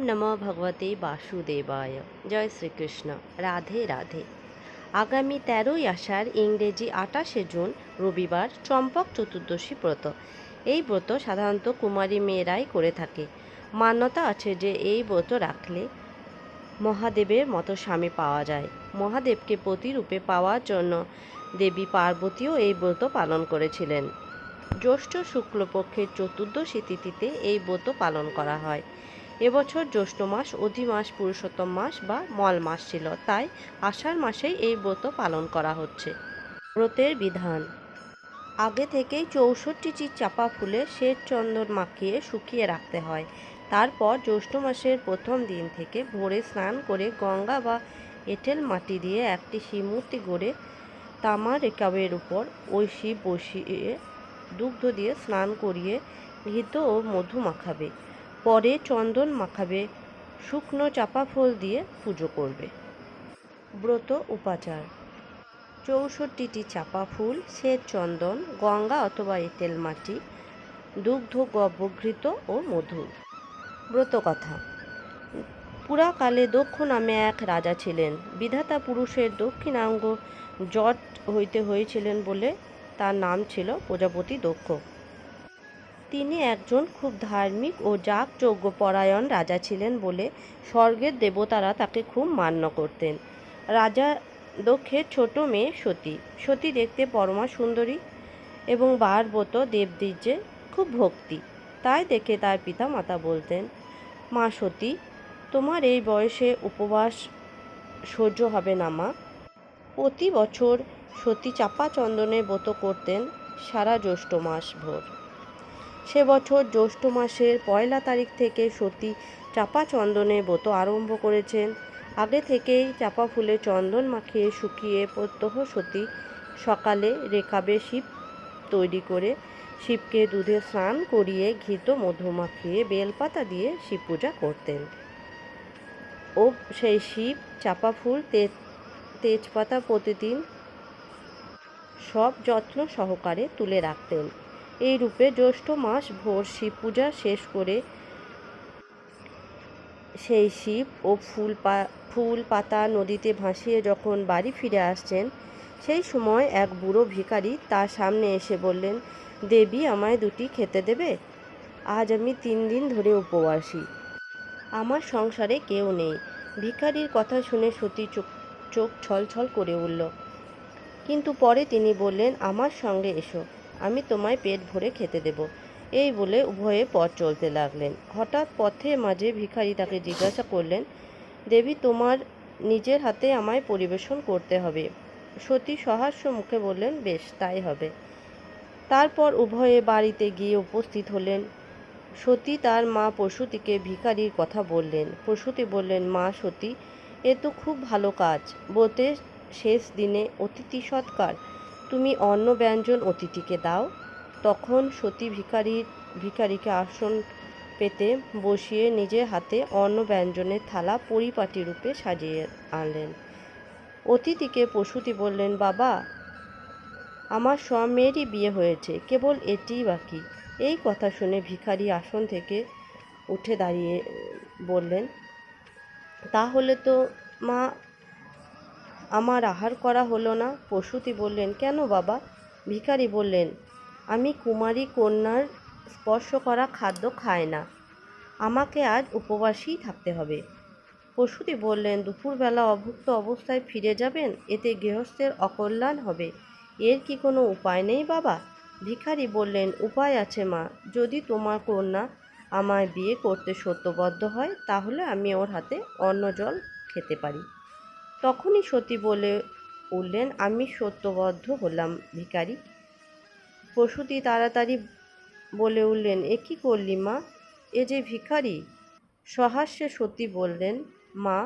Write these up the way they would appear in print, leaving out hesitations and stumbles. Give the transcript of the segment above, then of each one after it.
নমো ভগবতে বাসুদেবায়। জয় শ্রীকৃষ্ণ। রাধে রাধে। আগামী 13ই আষাঢ় ইংরেজি 28শে জুন রবিবার চম্পক চতুর্দশী ব্রত। এই ব্রত সাধারণত কুমারী মেয়েরাই করে থাকে। মান্যতা আছে যে এই ব্রত রাখলে মহাদেবের মতো স্বামী পাওয়া যায়। মহাদেবকে প্রতিরূপে পাওয়ার জন্য দেবী পার্বতীও এই ব্রত পালন করেছিলেন। জ্যৈষ্ঠ শুক্লপক্ষের চতুর্দশী তিথিতে এই ব্রত পালন করা হয়। এবছর জ্যৈষ্ঠ মাস অধিমাস পুরুষোত্তম মাস বা মল মাস ছিল, তাই আষাঢ় মাসেই এই ব্রত পালন করা হচ্ছে। ব্রতের বিধান: আগে থেকেই 64টি চাপা ফুলে শ্বেত চন্দন মাখিয়ে শুকিয়ে রাখতে হয়। তারপর জ্যৈষ্ঠ মাসের প্রথম দিন থেকে ভোরে স্নান করে গঙ্গা বা এঁটেল মাটি দিয়ে একটি শিবমূর্তি গড়ে তামার রেকাবের উপর ওই শিব বসিয়ে দুগ্ধ দিয়ে স্নান করিয়ে ঘৃত ও মধু মাখাবে। পরে চন্দন মাখাবে, শুকনো চাপা ফুল দিয়ে পুজো করবে। ব্রত উপাচার: 64টি চাপা ফুল, শ্বেত চন্দন, গঙ্গা অথবা এঁটেল মাটি, দুগ্ধ, গর্ভঘৃত ও মধু। ব্রতকথা: পুরাকালে দক্ষ নামে এক রাজা ছিলেন। বিধাতা পুরুষের দক্ষিণাঙ্গ জট হইতে হয়েছিলেন বলে তার নাম ছিল প্রজাপতি দক্ষ। তিনি একজন খুব ধার্মিক ও যাগযজ্ঞ পরায়ণ রাজা ছিলেন বলে স্বর্গের দেবতারা তাকে খুব মান্য করতেন। রাজা দক্ষের ছোট মেয়ে সতী। সতী দেখতে পরমা সুন্দরী এবং বারবত দেবদ্বিজে খুব ভক্তি। তাই দেখে তার পিতা মাতা বলতেন, মা সতী, তোমার এই বয়সে উপবাস সহ্য হবে না মা। প্রতি বছর সতী চাপা চন্দনে ব্রত করতেন সারা জ্যৈষ্ঠ মাস ভোর। সে বছর জ্যৈষ্ঠ মাসের 1 তারিখ থেকে সতী চাপা চন্দনে ব্রত আরম্ভ করেছেন। আগে থেকেই চাপা ফুলে চন্দন মাখিয়ে শুকিয়ে প্রত্যহ সতী সকালে রেকাবে শিব তৈরি করে শিবকে দুধে স্নান করিয়ে ঘৃত মধু মাখিয়ে বেলপাতা দিয়ে শিব পূজা করতেন ও সেই শিব চাপা ফুল তেজপাতা প্রতিদিন সব যত্ন সহকারে তুলে রাখতেন। এই রূপে জ্যৈষ্ঠ মাস ভোর শিব পূজা শেষ করে সেই শিব ও ফুল পাতা নদীতে ভাসিয়ে যখন বাড়ি ফিরে আসছেন, সেই সময় এক বুড়ো ভিখারি তার সামনে এসে বললেন, দেবী, আমায় 2টি খেতে দেবে? আজ আমি 3 দিন ধরে উপবাসী। আমার সংসারে কেউ নেই। ভিখারির কথা শুনে সতী চোখ ছলছল করে উঠল। কিন্তু পরে তিনি বললেন, আমার সঙ্গে এসো, আমি তোমায় পেট ভরে খেতে দেব। এই বলে উভয়ে পথ চলতে লাগলেন। হঠাৎ পথে মাঝে ভিখারি তাকে জিজ্ঞাসা করলেন, দেবী, তোমার নিজের হাতে আমায় পরিবেশন করতে হবে। সতী সহাস্য মুখে বললেন, বেশ, তাই হবে। তারপর উভয়ে বাড়িতে গিয়ে উপস্থিত হলেন। সতী তার মা প্রসূতিকে ভিখারির কথা বললেন। প্রসূতি বললেন, মা সতী, এ তো খুব ভালো কাজ। ব্রতের শেষ দিনে অতিথি সৎকার, তুমি অন্ন ব্যঞ্জন অতিথিকে দাও। তখন সতী ভিখারিকে আসন পেতে বসিয়ে নিজের হাতে অন্ন ব্যঞ্জনের থালা পরিপাটি রূপে সাজিয়ে আনলেন। অতিথিকে প্রসূতি বললেন, বাবা, আমার সব মেয়েরই বিয়ে হয়েছে, কেবল এটিই বাকি। এই কথা শুনে ভিখারি আসন থেকে উঠে দাঁড়িয়ে বললেন, তাহলে তো মা আমার আহার করা হলো না। প্রসূতি বললেন, কেন বাবা? ভিখারি বললেন, আমি কুমারী কন্যার স্পর্শ করা খাদ্য খাই না, আমাকে আজ উপবাসী থাকতে হবে। প্রসূতি বললেন, দুপুরবেলা অভুক্ত অবস্থায় ফিরে যাবেন, এতে গৃহস্থের অকল্যাণ হবে। এর কি কোনো উপায় নেই বাবা? ভিখারি বললেন, উপায় আছে মা। যদি তোমার কন্যা আমায় বিয়ে করতে সত্যবদ্ধ হয়, তাহলে আমি ওর হাতে অন্ন জল খেতে পারি। তখনই সতী বলে উঠলেন, আমি সত্যবদ্ধ হলাম ভিখারি। প্রসূতি তাড়াতাড়ি বলে উঠলেন, এ কী করলি মা? এ যে ভিখারি। সহাস্যে সতী বললেন, মা,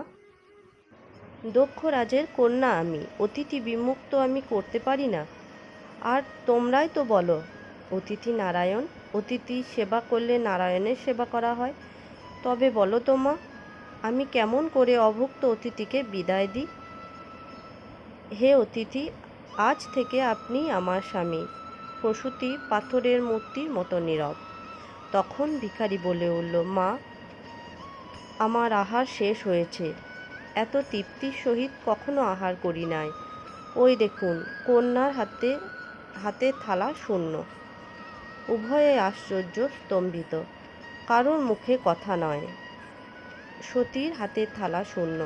দক্ষ রাজের কন্যা আমি, অতিথি বিমুক্ত আমি করতে পারি না। আর তোমরাই তো বলো, অতিথি নারায়ণ, অতিথি সেবা করলে নারায়ণের সেবা করা হয়। তবে বলো তো মা, আমি কেমন করে অভুক্ত অতিথিকে বিদায় দিই? হে অতিথি, আজ থেকে আপনি আমার স্বামী। প্রসূতি পাথরের মূর্তির মতো নীরব। তখন ভিখারি বলে উঠল, মা, আমার আহার শেষ হয়েছে, এত তৃপ্তির সহিত কখনো আহার করি নাই। ওই দেখুন, কন্যার হাতের থালা শূন্য। উভয়ে আশ্চর্য স্তম্ভিত, কারোর মুখে কথা নয়। সতীর হাতের থালা শূন্য,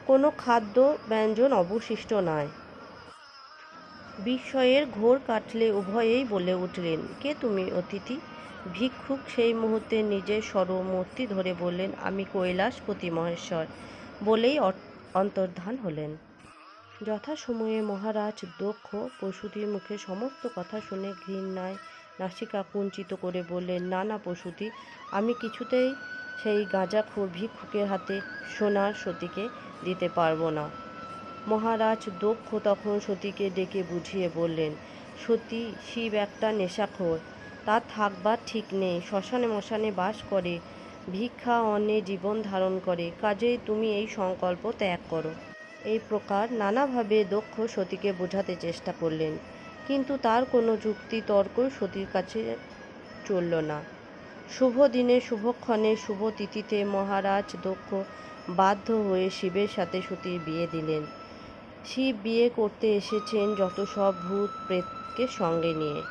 কোনো খাদ্য ব্যঞ্জন অবশিষ্ট নয়। বিস্ময়ের ঘোর কাটলে উভয়েই বলে উঠলেন, কে তুমি অতিথি? ভিক্ষুক সেই মুহূর্তে নিজের স্বরমূর্তি ধরে বললেন, আমি কৈলাসপতি মহেশ্বর, বলেই অন্তর্ধান হলেন। যথাসময়ে মহারাজ দক্ষ প্রসূতির মুখে সমস্ত কথা শুনে ঘৃণায় নাসিকা কুঞ্চিত করে বললেন, না না প্রসূতি, আমি কিছুতেই সেই গাঁজাখোর ভিক্ষুকের হাতে সোনার সতীকে দিতে পারবো না। মহারাজ দক্ষ তখন সতীকে ডেকে বুঝিয়ে বললেন, সতী, শিব একটা নেশাখোর, তার থাকবার ঠিক নেই, শ্মশানে মশানে বাস করে, ভিক্ষা অন্নে জীবন ধারণ করে, কাজেই তুমি এই সংকল্প ত্যাগ করো। এই প্রকার নানাভাবে দক্ষ সতীকে বোঝাতে চেষ্টা করলেন, কিন্তু তার কোনো যুক্তি তর্কই সতীর কাছে চলল না। শুভ দিনে শুভক্ষণে শুভ তিথিতে মহারাজ দক্ষ বাধ্য হয়ে শিবের সাথে সতীর বিয়ে দিলেন। শিব বিয়ে করতে এসেছেন যত সব ভূত প্রেতকে সঙ্গে নিয়ে।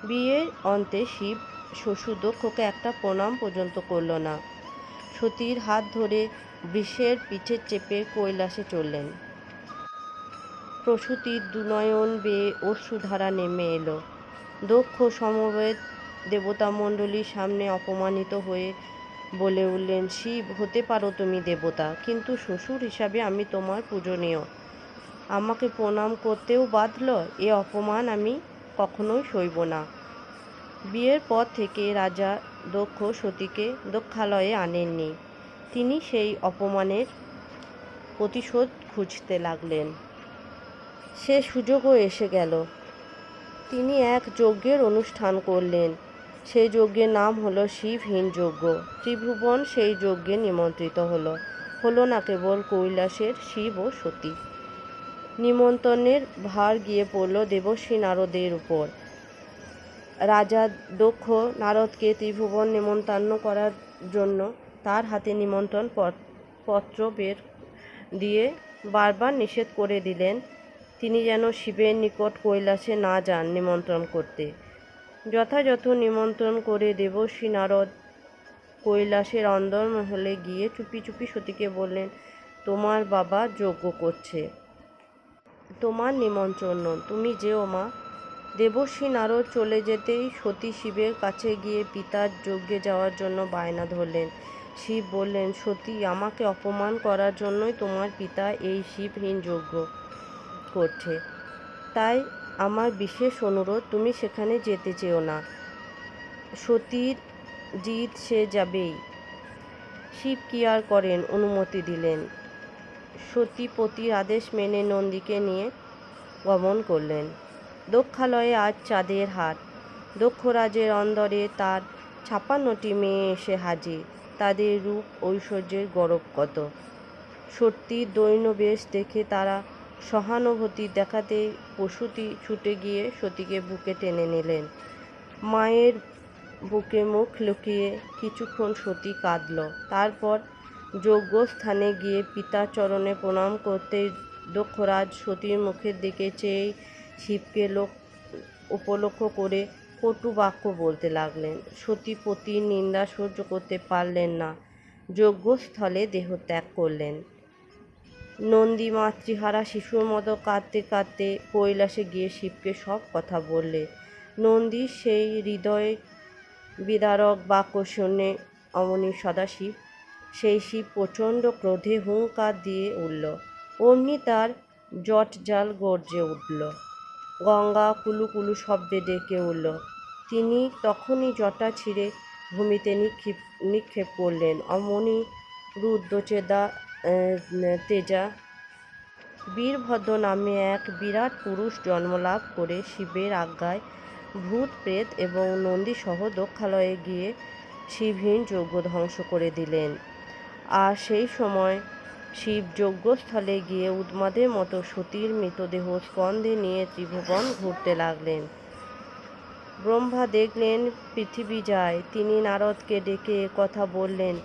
বিয়ের অন্তে শিব শ্বশুর দক্ষকে একটা প্রণাম পর্যন্ত করল না। সতীর হাত ধরে বৃষের পিঠে চেপে কৈলাসে চললেন। প্রসূতির দুনয়ন বেয়ে অশ্রুধারা নেমে এলো। দক্ষ সমবেত দেবতামণ্ডলীর সামনে অপমানিত হয়ে বলে উঠলেন, শিব হতে পারো তুমি দেবতা, কিন্তু শ্বশুর হিসাবে আমি তোমার পূজনীয়, আমাকে প্রণাম করতেও বাধল, এ অপমান আমি কখনোই সইব না। বিয়ের পর থেকে রাজা দক্ষ সতীকে দক্ষালয়ে আনেননি। তিনি সেই অপমানের প্রতিশোধ খুঁজতে লাগলেন। সে সুযোগও এসে গেল। তিনি এক যজ্ঞের অনুষ্ঠান করলেন। সেই যজ্ঞের নাম হলো শিবহীন যজ্ঞ। ত্রিভুবন সেই যজ্ঞে নিমন্ত্রিত হলো না কেবল কৈলাসের শিব ও সতী। নিমন্ত্রণের ভার গিয়ে পড়ল দেবর্ষি নারদের উপর। রাজা দক্ষ নারদকে ত্রিভুবন নিমন্ত্রণ করার জন্য তার হাতে নিমন্ত্রণ পত্র বের দিয়ে বারবার নিষেধ করে দিলেন, তিনি যেন শিবের নিকট কৈলাসে না যান নিমন্ত্রণ করতে। যথাযথ নিমন্ত্রণ করে দেবর্ষি নারদ কৈলাসের অন্দরমহলে গিয়ে চুপি চুপি সতীকে বললেন, তোমার বাবা যজ্ঞ করছে, তোমার নিমন্ত্রণ, তুমি যেও মা। দেবর্ষি নারদ চলে যেতেই সতী শিবের কাছে গিয়ে পিতার যজ্ঞে যাওয়ার জন্য বায়না ধরলেন। শিব বললেন, সতী, আমাকে অপমান করার জন্যই তোমার পিতা এই শিবহীন যজ্ঞ করছে, তাই আমার বিশেষ অনুরোধ, তুমি সেখানে যেতে চেও না। সতীর জিদ, সে যাবেই। শিব কি আর করেন, অনুমতি দিলেন। সতী পতির আদেশ মেনে নন্দীকে নিয়ে গমন করলেন। দক্ষালয়ে আজ চাঁদের হাট। দক্ষরাজের অন্দরে তার ৫৬টি মেয়ে এসে হাজির। তাদের রূপ ঐশ্বর্যের গরব কত। সতীর দৈন্যবেশ দেখে তারা সহানুভূতি দেখাতে প্রসূতি ছুটে গিয়ে সতীকে বুকে টেনে নিলেন। মায়ের বুকে মুখ লুকিয়ে কিছুক্ষণ সতী কাঁদল। তারপর যজ্ঞস্থানে গিয়ে পিতার চরণে প্রণাম করতেই দক্ষরাজ সতীর মুখের দিকে চেয়ে শিবকে উপলক্ষ করে কটু বাক্য বলতে লাগলেন। সতী পতির নিন্দা সহ্য করতে পারলেন না, যজ্ঞস্থলে দেহত্যাগ করলেন। নন্দী মাতৃহারা শিশুর মতো কাঁদতে কাঁদতে কৈলাসে গিয়ে শিবকে সব কথা বললে। নন্দীর সেই হৃদয় বিদারক বাক্য শুনে অমনি সদাশিব, সেই শিব প্রচণ্ড ক্রোধে হুঙ্কার দিয়ে উঠল। অমনি তার জটজাল গর্জে উঠল, গঙ্গা কুলুকুলু শব্দে ডেকে উঠল। তিনি তখনই জটা ছিঁড়ে ভূমিতে নিক্ষেপ করলেন। অমনি রুদ্রচেদা তেজা বীরভদ্র নামে এক বিরাট পুরুষ জন্মলাভ করে শিবের আজ্ঞায় ভূত প্রেত এবং নন্দীসহ দক্ষালয়ে গিয়ে শিবহীন যজ্ঞ ধ্বংস করে দিলেন। আর সেই সময় শিব যজ্ঞস্থলে গিয়ে উন্মাদের মতো সতীর মৃতদেহ স্কন্ধে নিয়ে ত্রিভুবন ঘুরতে লাগলেন। ব্রহ্মা দেখলেন পৃথিবী যায়। তিনি নারদকে ডেকে কথা বললেন,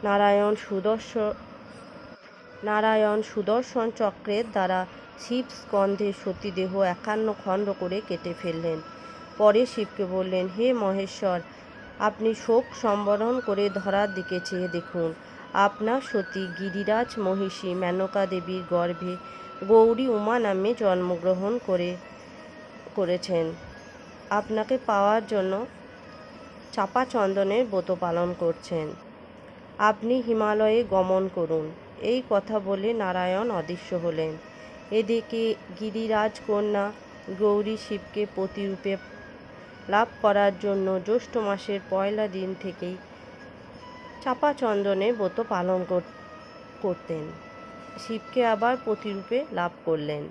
নারায়ণ সুদর্শন চক্রের দ্বারা শিব স্কন্ধের সতীদেহ 51 খণ্ড করে কেটে ফেললেন। পরে শিবকে বললেন, হে মহেশ্বর, আপনি শোক সম্বরণ করে ধরার দিকে চেয়ে দেখুন। আপনার সতী গিরিরাজ মহিষী মেনকা দেবীর গর্ভে গৌরী উমা নামে জন্মগ্রহণ করেছেন। আপনাকে পাওয়ার জন্য চাপা চন্দনের ব্রত পালন করছেন। আপনি হিমালয়ে গমন করুন। এই কথা বলে নারায়ণ অদৃশ্য হলেন। এদিকে গিরিরাজ কন্যা গৌরী শিবকে প্রতিরূপে লাভ করার জন্য জ্যৈষ্ঠ মাসের পয়লা দিন থেকেই চাপা চন্দনের ব্রত পালন করতেন। শিবকে আবার প্রতিরূপে লাভ করলেন।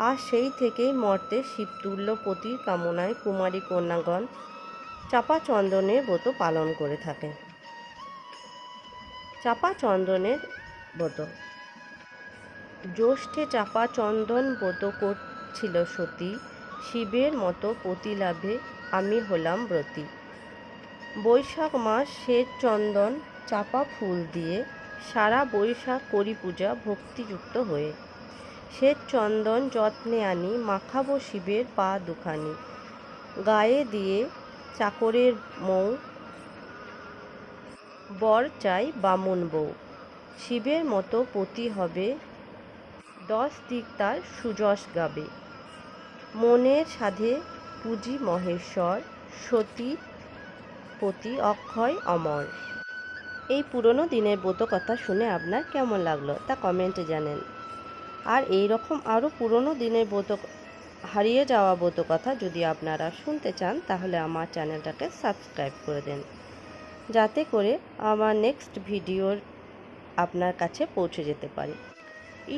আর সেই থেকেই মর্তে শিবতুল্য পতির কামনায় কুমারী কন্যাগণ চাপা চন্দনের ব্রত পালন করে থাকেন। চাপা চন্দনের ব্রত। জ্যৈষ্ঠে চাপা চন্দন ব্রত করছিল সতী, শিবের মতো পতি লাভে আমি হলাম ব্রতী। বৈশাখ মাস শ্বেত চন্দন চাপা ফুল দিয়ে সারা বৈশাখ করি পূজা ভক্তিযুক্ত হয়ে। শ্বেত চন্দন যত্নে আনি মাখাবো শিবের পা দুখানি, গায়ে দিয়ে চাকরের মৌ, বর চাই বামুন বউ। শিবের মতো পতি হবে, 10 দিক তার সুযশ গাবে। মনের সাধে পুজি মহেশ্বর, সতীর পতি অক্ষয় অমর। এই পুরনো দিনের ব্রত কথা শুনে আপনার কেমন লাগলো তা কমেন্টে জানেন। আর এই রকম আরও পুরনো দিনের হারিয়ে যাওয়া ব্রত কথা যদি আপনারা শুনতে চান তাহলে আমার চ্যানেলটাকে সাবস্ক্রাইব করে দেন, যাতে করে আমার নেক্সট ভিডিওর আপনার কাছে পৌঁছে যেতে পারে।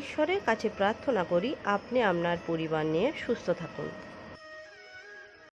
ঈশ্বরের কাছে প্রার্থনা করি আপনি আপনার পরিবার নিয়ে সুস্থ থাকুন।